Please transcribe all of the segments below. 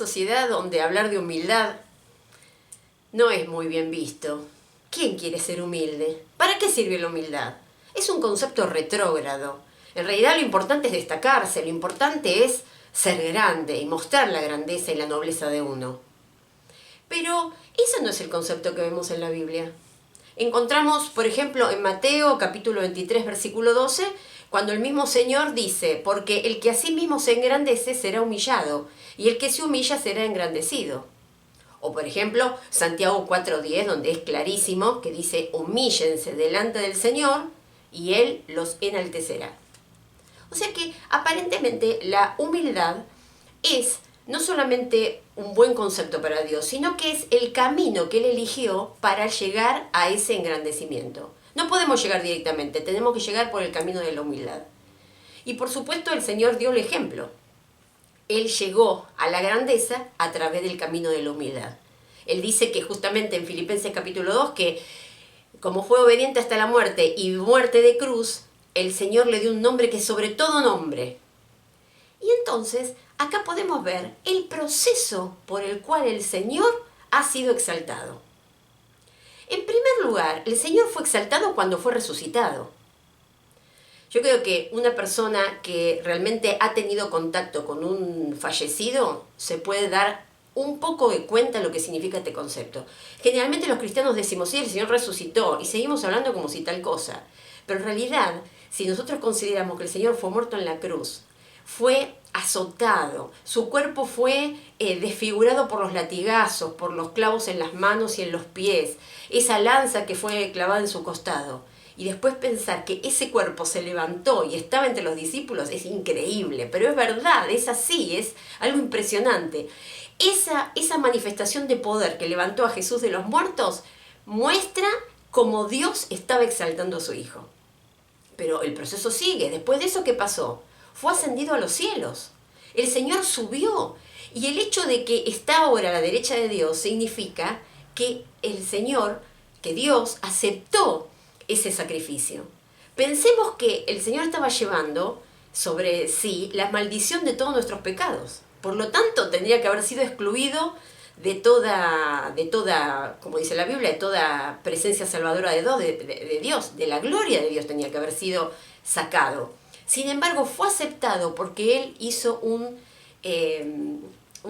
sociedad donde hablar de humildad no es muy bien visto. ¿Quién quiere ser humilde? ¿Para qué sirve la humildad? Es un concepto retrógrado. En realidad lo importante es destacarse, lo importante es ser grande y mostrar la grandeza y la nobleza de uno. Pero ese no es el concepto que vemos en la Biblia. Encontramos, por ejemplo, en Mateo capítulo 23, versículo 12, cuando el mismo Señor dice, porque el que a sí mismo se engrandece será humillado, y el que se humilla será engrandecido. O por ejemplo, Santiago 4:10, donde es clarísimo, que dice, humíllense delante del Señor, y Él los enaltecerá. O sea que aparentemente la humildad es no solamente un buen concepto para Dios, sino que es el camino que Él eligió para llegar a ese engrandecimiento. No podemos llegar directamente, tenemos que llegar por el camino de la humildad. Y por supuesto el Señor dio el ejemplo. Él llegó a la grandeza a través del camino de la humildad. Él dice que justamente en Filipenses capítulo 2 que como fue obediente hasta la muerte y muerte de cruz, el Señor le dio un nombre que es sobre todo nombre. Y entonces acá podemos ver el proceso por el cual el Señor ha sido exaltado. En primer lugar, el Señor fue exaltado cuando fue resucitado. Yo creo que una persona que realmente ha tenido contacto con un fallecido se puede dar un poco de cuenta de lo que significa este concepto. Generalmente los cristianos decimos, sí, el Señor resucitó, y seguimos hablando como si tal cosa. Pero en realidad, si nosotros consideramos que el Señor fue muerto en la cruz, fue azotado, su cuerpo fue desfigurado por los latigazos, por los clavos en las manos y en los pies, esa lanza que fue clavada en su costado, y después pensar que ese cuerpo se levantó y estaba entre los discípulos es increíble, pero es verdad, es así, es algo impresionante. Esa manifestación de poder que levantó a Jesús de los muertos muestra cómo Dios estaba exaltando a su Hijo. Pero el proceso sigue. Después de eso, ¿qué pasó? Fue ascendido a los cielos. El Señor subió. Y el hecho de que está ahora a la derecha de Dios significa que el Señor, que Dios aceptó ese sacrificio. Pensemos que el Señor estaba llevando sobre sí la maldición de todos nuestros pecados. Por lo tanto, tendría que haber sido excluido de toda, como dice la Biblia, de toda presencia salvadora de Dios, de la gloria de Dios tenía que haber sido sacado. Sin embargo, fue aceptado porque Él hizo un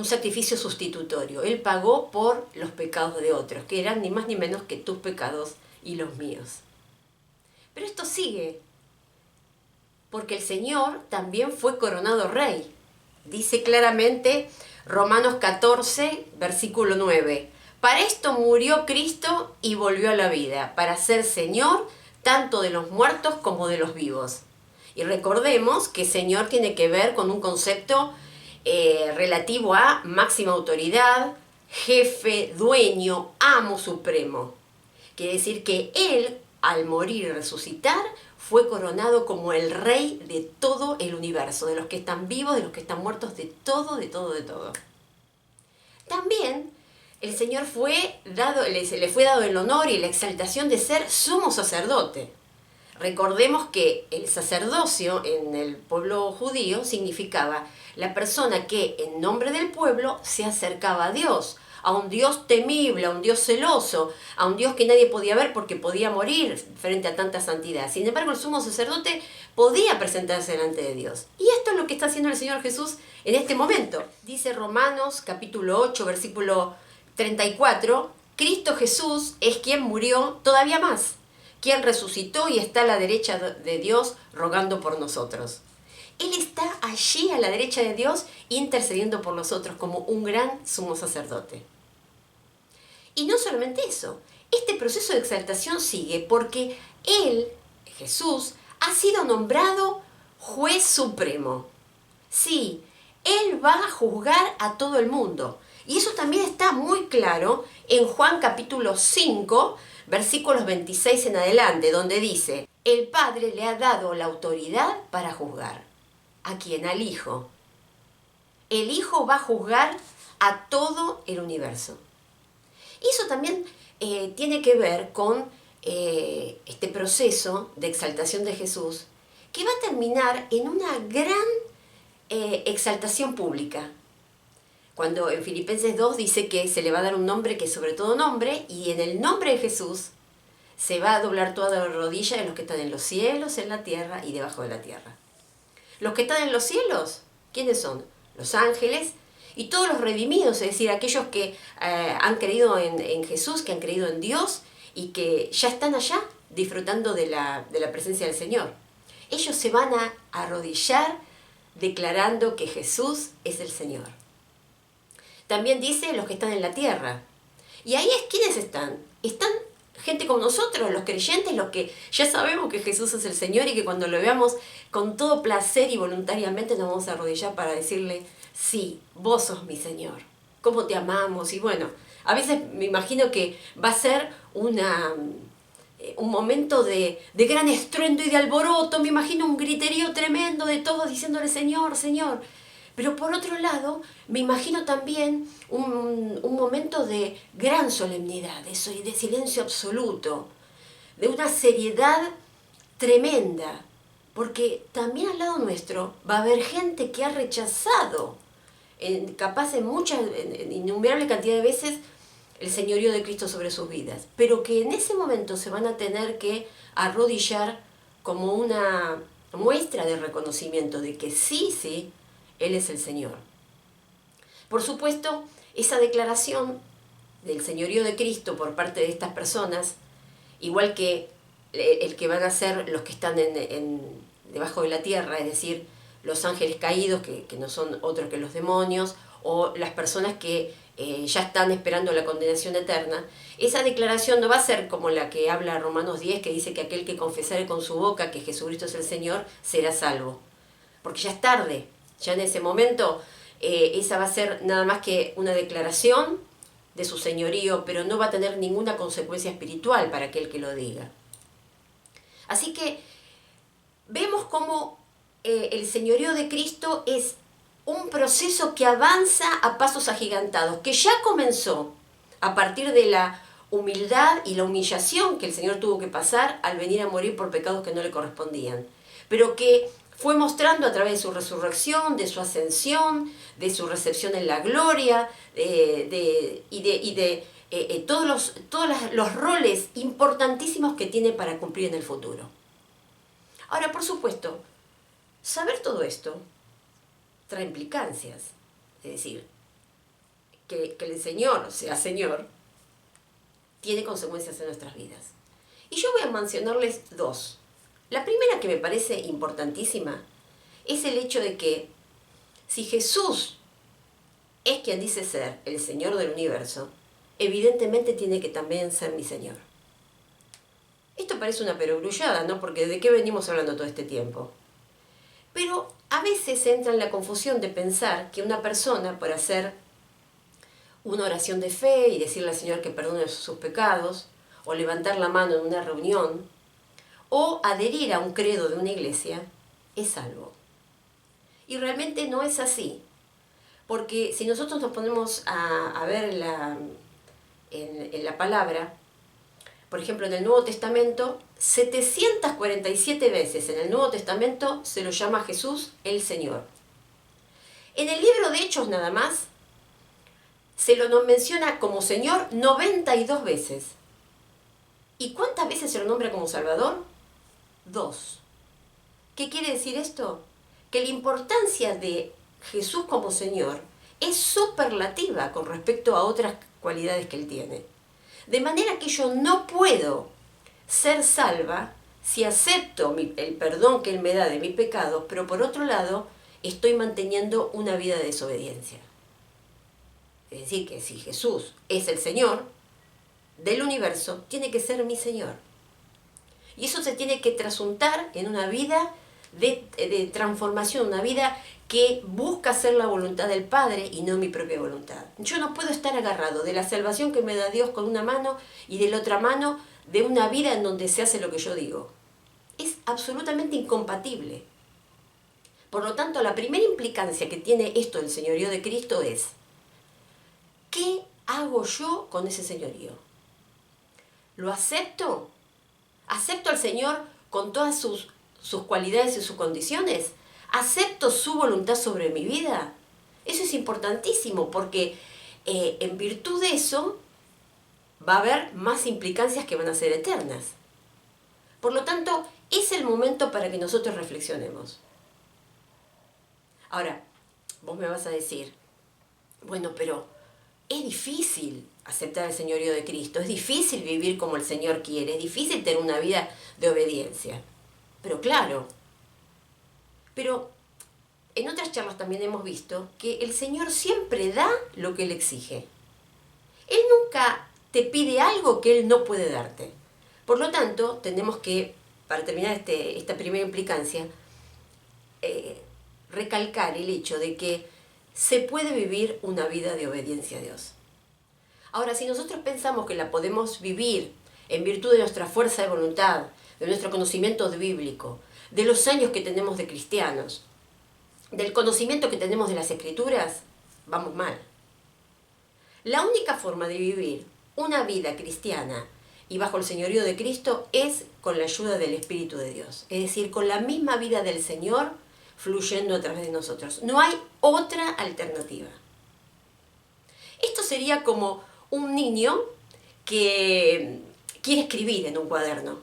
sacrificio sustitutorio. Él pagó por los pecados de otros, que eran ni más ni menos que tus pecados y los míos. Pero esto sigue, porque el Señor también fue coronado rey. Dice claramente Romanos 14, versículo 9. Para esto murió Cristo y volvió a la vida, para ser Señor tanto de los muertos como de los vivos. Y recordemos que Señor tiene que ver con un concepto relativo a máxima autoridad, jefe, dueño, amo supremo. Quiere decir que Él, al morir y resucitar, fue coronado como el rey de todo el universo, de los que están vivos, de los que están muertos, de todo, de todo, de todo. También el Señor le fue dado el honor y la exaltación de ser sumo sacerdote. Recordemos que el sacerdocio en el pueblo judío significaba la persona que en nombre del pueblo se acercaba a Dios, a un Dios temible, a un Dios celoso, a un Dios que nadie podía ver porque podía morir frente a tanta santidad. Sin embargo, el sumo sacerdote podía presentarse delante de Dios. Y esto es lo que está haciendo el Señor Jesús en este momento. Dice Romanos capítulo 8, versículo 34, Cristo Jesús es quien murió todavía más, quien resucitó y está a la derecha de Dios rogando por nosotros. Él está allí a la derecha de Dios intercediendo por nosotros como un gran sumo sacerdote. Y no solamente eso, este proceso de exaltación sigue porque Él, Jesús, ha sido nombrado juez supremo. Sí, Él va a juzgar a todo el mundo. Y eso también está muy claro en Juan capítulo 5, versículos 26 en adelante, donde dice, el Padre le ha dado la autoridad para juzgar. ¿A quién? Al Hijo. El Hijo va a juzgar a todo el universo. Y eso también tiene que ver con este proceso de exaltación de Jesús, que va a terminar en una gran exaltación pública. Cuando en Filipenses 2 dice que se le va a dar un nombre que es sobre todo nombre, y en el nombre de Jesús se va a doblar toda la rodilla de los que están en los cielos, en la tierra y debajo de la tierra. Los que están en los cielos, ¿quiénes son? Los ángeles y todos los redimidos, es decir, aquellos que han creído en Jesús, que han creído en Dios y que ya están allá disfrutando de la presencia del Señor. Ellos se van a arrodillar declarando que Jesús es el Señor. También dice los que están en la tierra. Y ahí es, ¿quiénes están? Están gente como nosotros, los creyentes, los que ya sabemos que Jesús es el Señor y que cuando lo veamos con todo placer y voluntariamente nos vamos a arrodillar para decirle, sí, vos sos mi Señor, cómo te amamos. Y bueno, a veces me imagino que va a ser un momento de gran estruendo y de alboroto, me imagino un griterío tremendo de todos diciéndole Señor, Señor. Pero por otro lado, me imagino también un momento de gran solemnidad, de silencio absoluto, de una seriedad tremenda, porque también al lado nuestro va a haber gente que ha rechazado, capaz en innumerable cantidad de veces, el señorío de Cristo sobre sus vidas, pero que en ese momento se van a tener que arrodillar como una muestra de reconocimiento de que sí, Él es el Señor. Por supuesto, esa declaración del señorío de Cristo por parte de estas personas, igual que el que van a ser los que están debajo de la tierra, es decir, los ángeles caídos, que no son otros que los demonios, o las personas que ya están esperando la condenación eterna, esa declaración no va a ser como la que habla Romanos 10, que dice que aquel que confesare con su boca que Jesucristo es el Señor, será salvo. Porque ya es tarde. Ya en ese momento esa va a ser nada más que una declaración de su señorío, pero no va a tener ninguna consecuencia espiritual para aquel que lo diga. Así que vemos cómo el señorío de Cristo es un proceso que avanza a pasos agigantados, que ya comenzó a partir de la humildad y la humillación que el Señor tuvo que pasar al venir a morir por pecados que no le correspondían, pero que fue mostrando a través de su resurrección, de su ascensión, de su recepción en la gloria, todos los roles importantísimos que tiene para cumplir en el futuro. Ahora, por supuesto, saber todo esto trae implicancias. Es decir, que el Señor sea Señor tiene consecuencias en nuestras vidas. Y yo voy a mencionarles dos. La primera, que me parece importantísima, es el hecho de que si Jesús es quien dice ser el Señor del universo, evidentemente tiene que también ser mi Señor. Esto parece una perogrullada, ¿no? Porque ¿de qué venimos hablando todo este tiempo? Pero a veces entra en la confusión de pensar que una persona, por hacer una oración de fe y decirle al Señor que perdone sus pecados, o levantar la mano en una reunión, o adherir a un credo de una iglesia, es salvo. Y realmente no es así. Porque si nosotros nos ponemos a ver en la palabra, por ejemplo en el Nuevo Testamento, 747 veces en el Nuevo Testamento se lo llama a Jesús el Señor. En el libro de Hechos nada más, se lo menciona como Señor 92 veces. ¿Y cuántas veces se lo nombra como Salvador? 2. ¿Qué quiere decir esto? Que la importancia de Jesús como Señor es superlativa con respecto a otras cualidades que Él tiene. De manera que yo no puedo ser salva si acepto el perdón que Él me da de mi pecado, pero por otro lado estoy manteniendo una vida de desobediencia. Es decir, que si Jesús es el Señor del universo, tiene que ser mi Señor. Y eso se tiene que trasuntar en una vida de transformación, una vida que busca hacer la voluntad del Padre y no mi propia voluntad. Yo no puedo estar agarrado de la salvación que me da Dios con una mano y de la otra mano de una vida en donde se hace lo que yo digo. Es absolutamente incompatible. Por lo tanto, la primera implicancia que tiene esto del señorío de Cristo es: ¿qué hago yo con ese señorío? ¿Lo acepto? ¿Acepto al Señor con todas sus cualidades y sus condiciones? ¿Acepto su voluntad sobre mi vida? Eso es importantísimo porque en virtud de eso va a haber más implicancias que van a ser eternas. Por lo tanto, es el momento para que nosotros reflexionemos. Ahora, vos me vas a decir, bueno, pero es difícil aceptar el señorío de Cristo, es difícil vivir como el Señor quiere, es difícil tener una vida de obediencia. Pero claro, pero en otras charlas también hemos visto que el Señor siempre da lo que Él exige. Él nunca te pide algo que Él no puede darte. Por lo tanto, tenemos que, para terminar esta primera implicancia, recalcar el hecho de que se puede vivir una vida de obediencia a Dios. Ahora, si nosotros pensamos que la podemos vivir en virtud de nuestra fuerza de voluntad, de nuestro conocimiento bíblico, de los años que tenemos de cristianos, del conocimiento que tenemos de las Escrituras, vamos mal. La única forma de vivir una vida cristiana y bajo el señorío de Cristo es con la ayuda del Espíritu de Dios. Es decir, con la misma vida del Señor fluyendo a través de nosotros. No hay otra alternativa. Esto sería como un niño que quiere escribir en un cuaderno.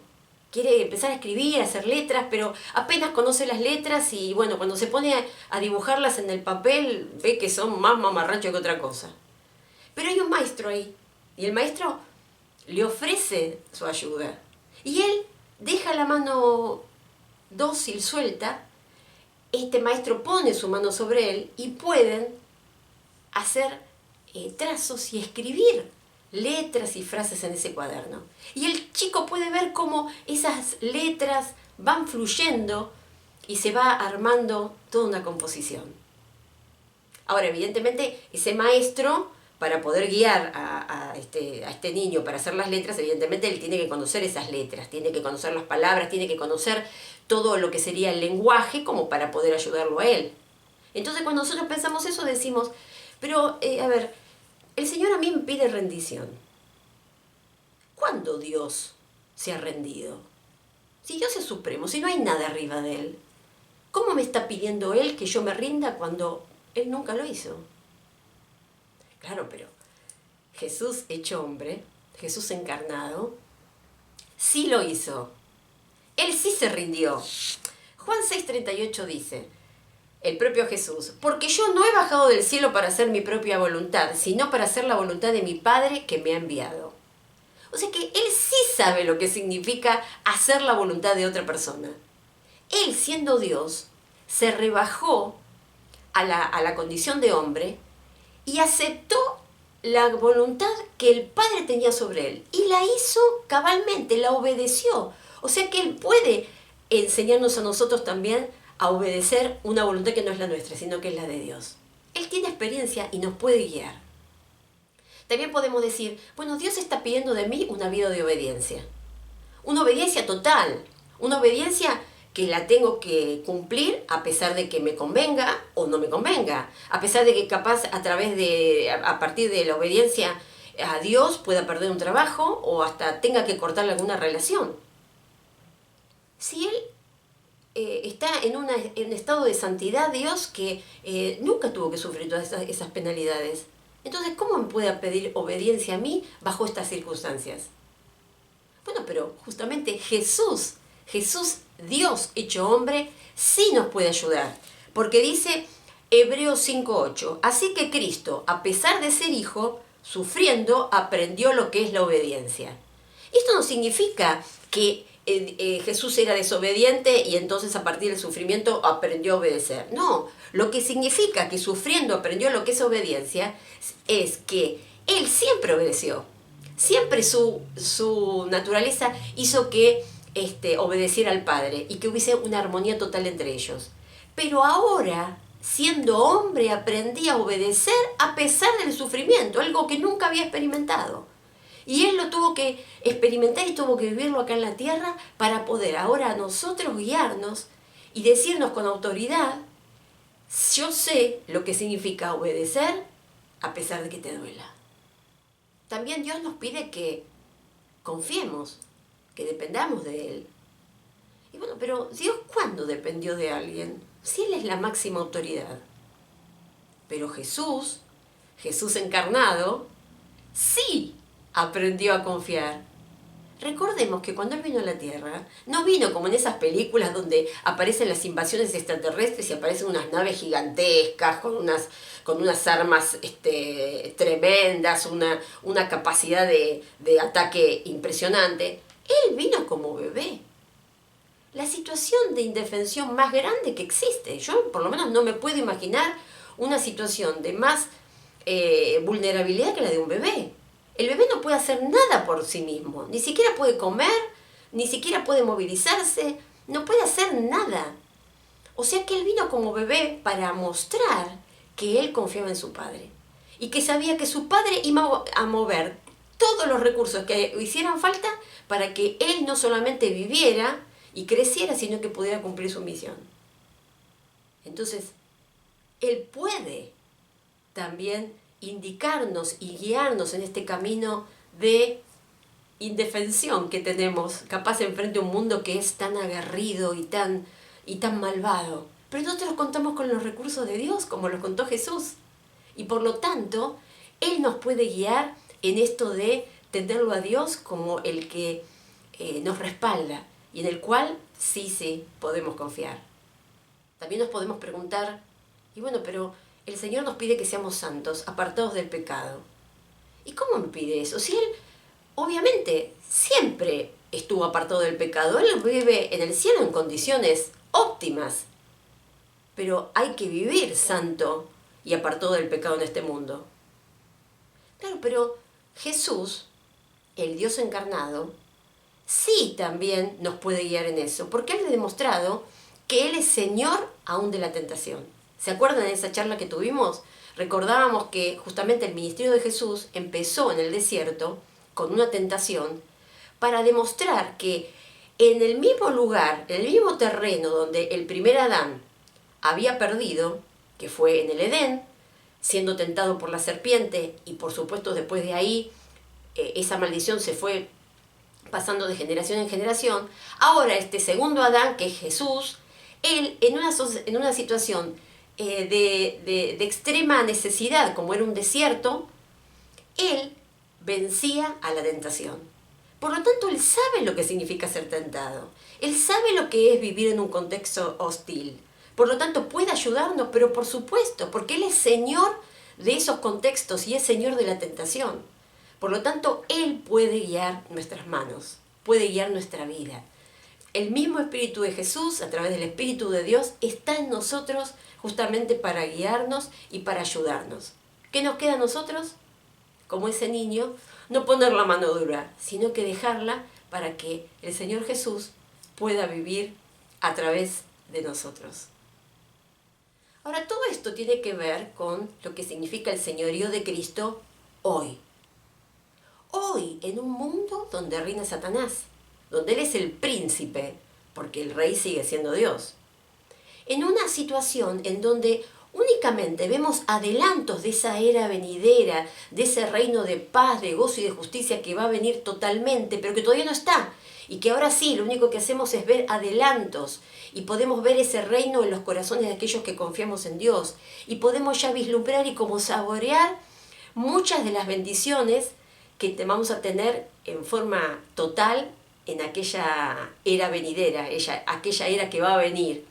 Quiere empezar a escribir, a hacer letras, pero apenas conoce las letras y bueno, cuando se pone a dibujarlas en el papel, ve que son más mamarrachos que otra cosa. Pero hay un maestro ahí, y el maestro le ofrece su ayuda. Y él deja la mano dócil, suelta, este maestro pone su mano sobre él y pueden hacer trazos y escribir letras y frases en ese cuaderno. Y el chico puede ver cómo esas letras van fluyendo y se va armando toda una composición. Ahora, evidentemente, ese maestro, para poder guiar a este niño para hacer las letras, evidentemente él tiene que conocer esas letras, tiene que conocer las palabras, tiene que conocer todo lo que sería el lenguaje como para poder ayudarlo a él. Entonces, cuando nosotros pensamos eso, decimos, pero, a ver, el Señor a mí me pide rendición. ¿Cuándo Dios se ha rendido? Si Dios es supremo, si no hay nada arriba de Él, ¿cómo me está pidiendo Él que yo me rinda cuando Él nunca lo hizo? Claro, pero Jesús hecho hombre, Jesús encarnado, sí lo hizo. Él sí se rindió. Juan 6:38 dice, el propio Jesús, porque yo no he bajado del cielo para hacer mi propia voluntad, sino para hacer la voluntad de mi Padre que me ha enviado. O sea que Él sí sabe lo que significa hacer la voluntad de otra persona. Él, siendo Dios, se rebajó a la condición de hombre y aceptó la voluntad que el Padre tenía sobre Él. Y la hizo cabalmente, la obedeció. O sea que Él puede enseñarnos a nosotros también a obedecer una voluntad que no es la nuestra, sino que es la de Dios. Él tiene experiencia y nos puede guiar. También podemos decir, bueno, Dios está pidiendo de mí una vida de obediencia. Una obediencia total, una obediencia que la tengo que cumplir a pesar de que me convenga o no me convenga, a pesar de que capaz a partir de la obediencia a Dios pueda perder un trabajo o hasta tenga que cortar alguna relación. Si Él está en un estado de santidad, Dios, que nunca tuvo que sufrir todas esas penalidades. Entonces, ¿cómo me puede pedir obediencia a mí bajo estas circunstancias? Bueno, pero justamente Jesús, Dios hecho hombre, sí nos puede ayudar. Porque dice Hebreos 5:8, así que Cristo, a pesar de ser hijo, sufriendo, aprendió lo que es la obediencia. Esto no significa que Jesús era desobediente y entonces a partir del sufrimiento aprendió a obedecer. No, lo que significa que sufriendo aprendió lo que es obediencia es que Él siempre obedeció. Siempre su naturaleza hizo que obedeciera al Padre y que hubiese una armonía total entre ellos. Pero ahora, siendo hombre, aprendí a obedecer a pesar del sufrimiento, algo que nunca había experimentado. Y Él lo tuvo que experimentar y tuvo que vivirlo acá en la tierra para poder ahora a nosotros guiarnos y decirnos con autoridad, yo sé lo que significa obedecer a pesar de que te duela. También Dios nos pide que confiemos, que dependamos de Él. Y bueno, pero Dios, ¿cuándo dependió de alguien? Si Él es la máxima autoridad. Pero Jesús encarnado, sí aprendió a confiar. Recordemos que cuando Él vino a la Tierra, no vino como en esas películas donde aparecen las invasiones extraterrestres y aparecen unas naves gigantescas con unas armas tremendas, una capacidad de ataque impresionante. Él vino como bebé. La situación de indefensión más grande que existe. Yo por lo menos no me puedo imaginar una situación de más vulnerabilidad que la de un bebé. El bebé no puede hacer nada por sí mismo, ni siquiera puede comer, ni siquiera puede movilizarse, no puede hacer nada. O sea que él vino como bebé para mostrar que él confiaba en su padre y que sabía que su padre iba a mover todos los recursos que hicieran falta para que él no solamente viviera y creciera, sino que pudiera cumplir su misión. Entonces, él puede también indicarnos y guiarnos en este camino de indefensión que tenemos, capaz enfrente a un mundo que es tan aguerrido y tan malvado. Pero nosotros contamos con los recursos de Dios, como los contó Jesús. Y por lo tanto, Él nos puede guiar en esto de tenerlo a Dios como el que nos respalda y en el cual sí podemos confiar. También nos podemos preguntar, y bueno, pero el Señor nos pide que seamos santos, apartados del pecado. ¿Y cómo me pide eso? Si Él, obviamente, siempre estuvo apartado del pecado. Él vive en el cielo en condiciones óptimas. Pero hay que vivir santo y apartado del pecado en este mundo. Claro, pero Jesús, el Dios encarnado, sí también nos puede guiar en eso, porque Él ha demostrado que Él es Señor aún de la tentación. ¿Se acuerdan de esa charla que tuvimos? Recordábamos que justamente el ministerio de Jesús empezó en el desierto con una tentación para demostrar que en el mismo lugar, en el mismo terreno donde el primer Adán había perdido, que fue en el Edén, siendo tentado por la serpiente, y por supuesto después de ahí esa maldición se fue pasando de generación en generación. Ahora este segundo Adán, que es Jesús, él en una situación de extrema necesidad, como era un desierto, él vencía a la tentación. Por lo tanto, él sabe lo que significa ser tentado. Él sabe lo que es vivir en un contexto hostil. Por lo tanto, puede ayudarnos, pero por supuesto, porque Él es Señor de esos contextos y es Señor de la tentación. Por lo tanto, Él puede guiar nuestras manos, puede guiar nuestra vida. El mismo Espíritu de Jesús, a través del Espíritu de Dios, está en nosotros justamente para guiarnos y para ayudarnos. ¿Qué nos queda a nosotros? Como ese niño, no poner la mano dura, sino que dejarla para que el Señor Jesús pueda vivir a través de nosotros. Ahora, todo esto tiene que ver con lo que significa el señorío de Cristo hoy. Hoy, en un mundo donde reina Satanás, donde Él es el príncipe, porque el rey sigue siendo Dios. En una situación en donde únicamente vemos adelantos de esa era venidera, de ese reino de paz, de gozo y de justicia que va a venir totalmente, pero que todavía no está. Y que ahora sí, lo único que hacemos es ver adelantos y podemos ver ese reino en los corazones de aquellos que confiamos en Dios. Y podemos ya vislumbrar y como saborear muchas de las bendiciones que vamos a tener en forma total en aquella era venidera, aquella era que va a venir.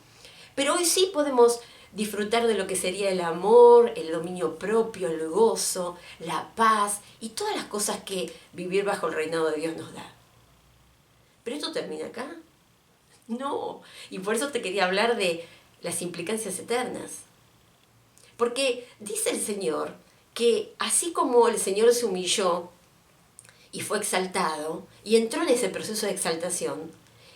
Pero hoy sí podemos disfrutar de lo que sería el amor, el dominio propio, el gozo, la paz y todas las cosas que vivir bajo el reinado de Dios nos da. ¿Pero esto termina acá? No, y por eso te quería hablar de las implicancias eternas. Porque dice el Señor que así como el Señor se humilló y fue exaltado y entró en ese proceso de exaltación,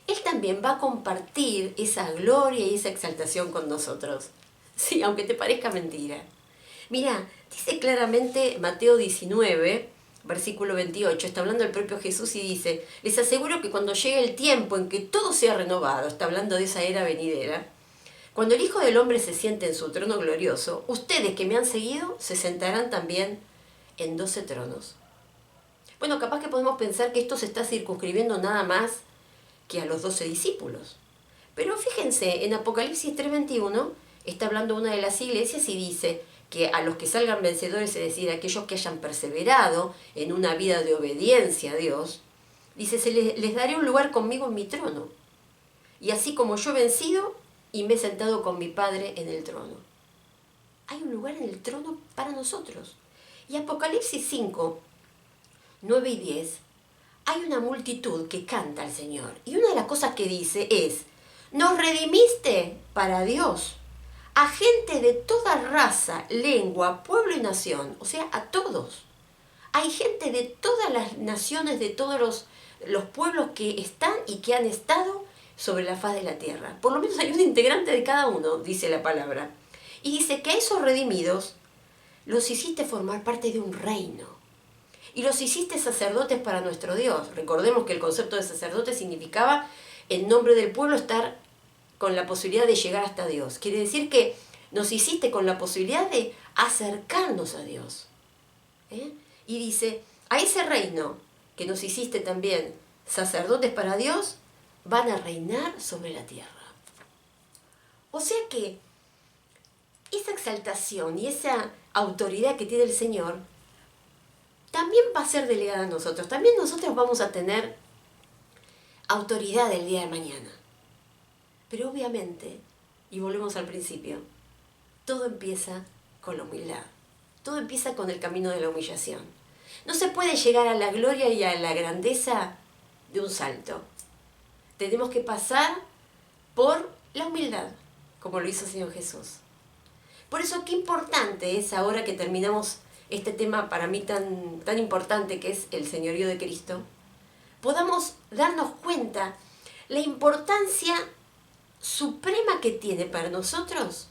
Él también va a compartir esa gloria y esa exaltación con nosotros. Sí, aunque te parezca mentira. Mira, dice claramente Mateo 19, versículo 28, está hablando el propio Jesús y dice: les aseguro que cuando llegue el tiempo en que todo sea renovado, está hablando de esa era venidera, cuando el Hijo del Hombre se siente en su trono glorioso, ustedes que me han seguido se sentarán también en 12 tronos. Bueno, capaz que podemos pensar que esto se está circunscribiendo nada más que a los 12 discípulos. Pero fíjense, en Apocalipsis 3:21, está hablando una de las iglesias y dice que a los que salgan vencedores, es decir, aquellos que hayan perseverado en una vida de obediencia a Dios, dice, les daré un lugar conmigo en mi trono. Y así como yo he vencido y me he sentado con mi Padre en el trono. Hay un lugar en el trono para nosotros. Y Apocalipsis 5, 9 y 10, hay una multitud que canta al Señor. Y una de las cosas que dice es, nos redimiste para Dios, a gente de toda raza, lengua, pueblo y nación, o sea, a todos. Hay gente de todas las naciones, de todos los pueblos que están y que han estado sobre la faz de la tierra. Por lo menos hay un integrante de cada uno, dice la palabra. Y dice que a esos redimidos los hiciste formar parte de un reino. Y los hiciste sacerdotes para nuestro Dios. Recordemos que el concepto de sacerdote significaba, en nombre del pueblo, estar con la posibilidad de llegar hasta Dios. Quiere decir que nos hiciste con la posibilidad de acercarnos a Dios. Y dice, a ese reino que nos hiciste también sacerdotes para Dios, van a reinar sobre la tierra. O sea que esa exaltación y esa autoridad que tiene el Señor también va a ser delegada a nosotros. También nosotros vamos a tener autoridad el día de mañana. Pero obviamente, y volvemos al principio, todo empieza con la humildad. Todo empieza con el camino de la humillación. No se puede llegar a la gloria y a la grandeza de un salto. Tenemos que pasar por la humildad, como lo hizo el Señor Jesús. Por eso qué importante es, ahora que terminamos este tema para mí tan importante que es el señorío de Cristo, podamos darnos cuenta la importancia suprema que tiene para nosotros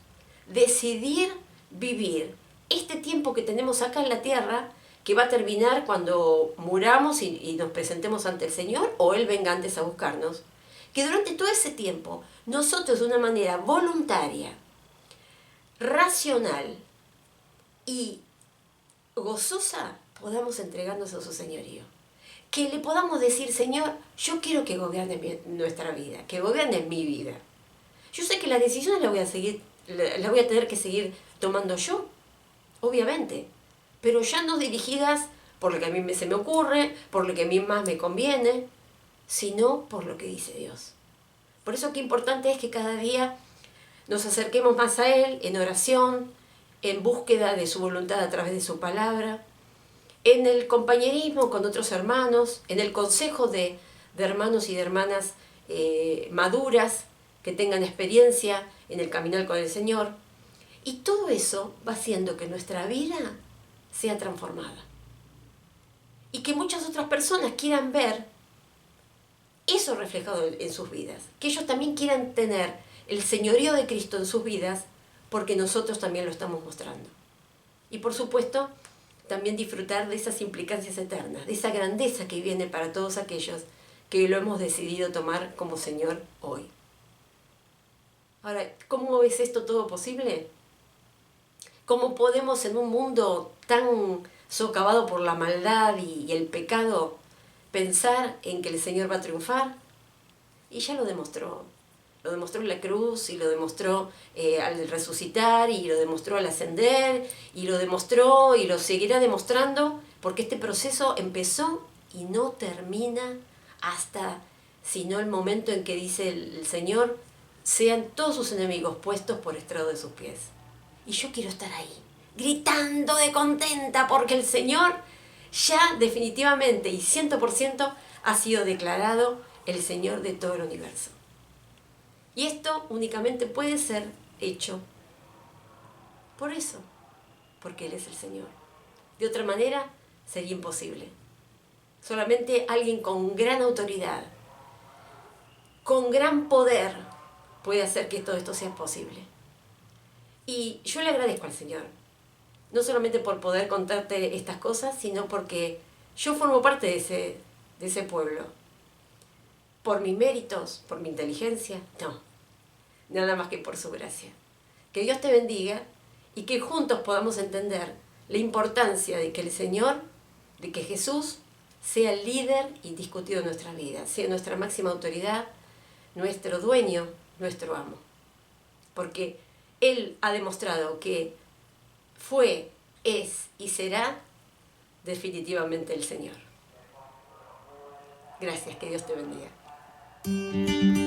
decidir vivir este tiempo que tenemos acá en la tierra, que va a terminar cuando muramos y nos presentemos ante el Señor, o Él venga antes a buscarnos, que durante todo ese tiempo nosotros de una manera voluntaria, racional y gozosa podamos entregarnos a su señorío. Que le podamos decir, Señor, yo quiero que gobierne nuestra vida, que gobierne mi vida. Yo sé que las decisiones las voy a tener que seguir tomando yo, obviamente, pero ya no dirigidas por lo que a mí se me ocurre, por lo que a mí más me conviene, sino por lo que dice Dios. Por eso qué importante es que cada día nos acerquemos más a Él en oración, en búsqueda de su voluntad a través de su palabra, en el compañerismo con otros hermanos, en el consejo de hermanos y de hermanas maduras que tengan experiencia en el caminar con el Señor. Y todo eso va haciendo que nuestra vida sea transformada. Y que muchas otras personas quieran ver eso reflejado en sus vidas. Que ellos también quieran tener el señorío de Cristo en sus vidas, porque nosotros también lo estamos mostrando. Y por supuesto, también disfrutar de esas implicancias eternas, de esa grandeza que viene para todos aquellos que lo hemos decidido tomar como Señor hoy. Ahora, ¿cómo es esto todo posible? ¿Cómo podemos en un mundo tan socavado por la maldad y el pecado pensar en que el Señor va a triunfar? Y ya lo demostró. Lo demostró en la cruz, y lo demostró al resucitar, y lo demostró al ascender, y lo demostró y lo seguirá demostrando, porque este proceso empezó y no termina hasta, sino el momento en que dice el Señor, sean todos sus enemigos puestos por estrado de sus pies. Y yo quiero estar ahí, gritando de contenta, porque el Señor ya definitivamente y 100% ha sido declarado el Señor de todo el universo. Y esto únicamente puede ser hecho por eso, porque Él es el Señor. De otra manera, sería imposible. Solamente alguien con gran autoridad, con gran poder, puede hacer que todo esto sea posible. Y yo le agradezco al Señor, no solamente por poder contarte estas cosas, sino porque yo formo parte de ese pueblo. Por mis méritos, por mi inteligencia, no. Nada más que por su gracia. Que Dios te bendiga y que juntos podamos entender la importancia de que el Señor, de que Jesús sea el líder indiscutido de nuestra vida, sea nuestra máxima autoridad, nuestro dueño, nuestro amo. Porque Él ha demostrado que fue, es y será definitivamente el Señor. Gracias, que Dios te bendiga.